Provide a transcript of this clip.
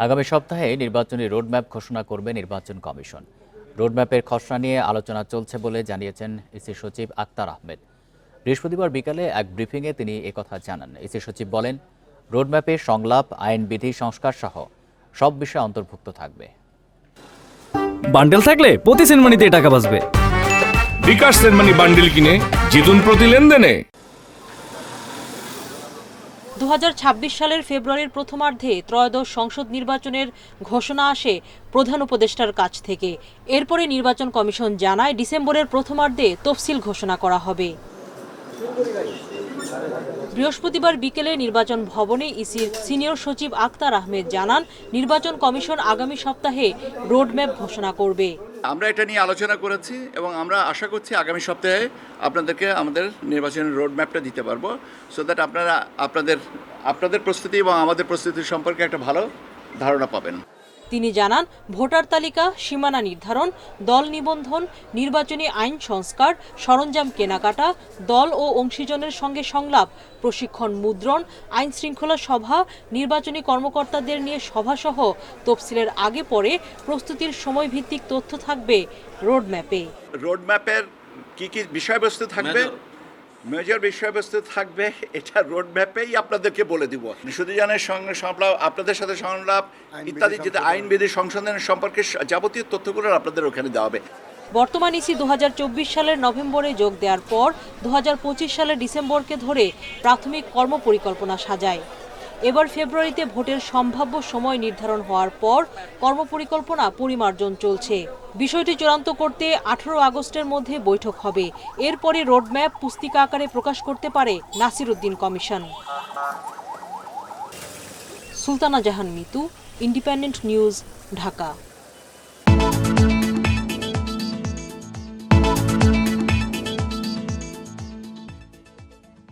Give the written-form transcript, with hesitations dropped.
আগামী সপ্তাহে নির্বাচনী রোডম্যাপ ঘোষণা করবে নির্বাচন কমিশন। রোডম্যাপের খসড়া নিয়ে আলোচনা চলছে বলে জানিয়েছেন ইসি সচিব আক্তার আহমেদ। বৃহস্পতিবার বিকালে এক ব্রিফিংয়ে তিনি একথা জানান। ইসি সচিব বলেন, রোডম্যাপে সংলাপ, আইনবিধি সংস্কার সহ সব বিষয় অন্তর্ভুক্ত থাকবে। বান্ডেল থাকলে প্রতি সেনমানিতে টাকা বাঁচবে। বিকাশ সেনমানি বান্ডেল কিনে জিতুন প্রতি লেনদেনে। 2026 সালের ফেব্রুয়ারির প্রথমার্ধে ত্রয়োদশ সংসদ নির্বাচনের ঘোষণা আসে প্রধান উপদেষ্টার কাছ থেকে। এরপরে নির্বাচন কমিশন জানায় ডিসেম্বরের প্রথমার্ধে তফসিল ঘোষণা করা হবে। বৃহস্পতিবার বিকেলে নির্বাচন ভবনে ইসির সিনিয়র সচিব আক্তার আহমেদ জানান, নির্বাচন কমিশন আগামী সপ্তাহে রোডম্যাপ ঘোষণা করবে। আমরা এটা নিয়ে আলোচনা করেছি এবং আমরা আশা করছি আগামী সপ্তাহে আপনাদেরকে আমাদের নির্বাচনের রোডম্যাপটা দিতে পারবো, সো দ্যাট আপনারা আপনাদের প্রস্তুতি এবং আমাদের প্রস্তুতি সম্পর্কে একটা ভালো ধারণা পাবেন। তিনি জানান, ভোটার তালিকা, সীমানা নির্ধারণ, দল নিবন্ধন, নির্বাচনী আইন সংস্কার, সরঞ্জাম কেনাকাটা, দল ও অংশীজনের সঙ্গে সংলাপ, প্রশিক্ষণ, মুদ্রণ, আইন শৃঙ্খলা সভা, নির্বাচনী কর্মকর্তাদের নিয়ে সভাসহ তফসিলের আগে পরে প্রস্তুতির সময়ভিত্তিক তথ্য থাকবে রোডম্যাপে। রোডম্যাপের কি কি বিষয়বস্তু থাকবে, মেজর বিষয়বস্তু থাকবে, এটা রোডম্যাপেই আপনাদেরকে বলে দিব। সুদীজনের সঙ্গে সংলাপ, আপনাদের সাথে সংলাপ ইত্যাদি, যেটা আইনবিধি সংশোধনের সম্পর্কে যাবতীয় তথ্যগুলো আপনাদের ওখানে দেওয়া হবে। বর্তমান ইসি 2024 সালের নভেম্বরে যোগ দেওয়ার পর 2025 সালের ডিসেম্বরকে ধরে প্রাথমিক কর্মপরিকল্পনা সাজায়। এবার ফেব্রুয়ারিতে ভোটের সম্ভাব্য সময় নির্ধারণ হওয়ার পর কর্মপরিকল্পনা পরিমার্জন চলছে। বিষয়টি চূড়ান্ত করতে 18 আগস্টের মধ্যে বৈঠক হবে। এরপরে রোডম্যাপ পুস্তিকা আকারে প্রকাশ করতে পারে নাসির উদ্দিন কমিশন। সুলতানা জাহান মিতু, ইন্ডিপেন্ডেন্ট নিউজ, ঢাকা।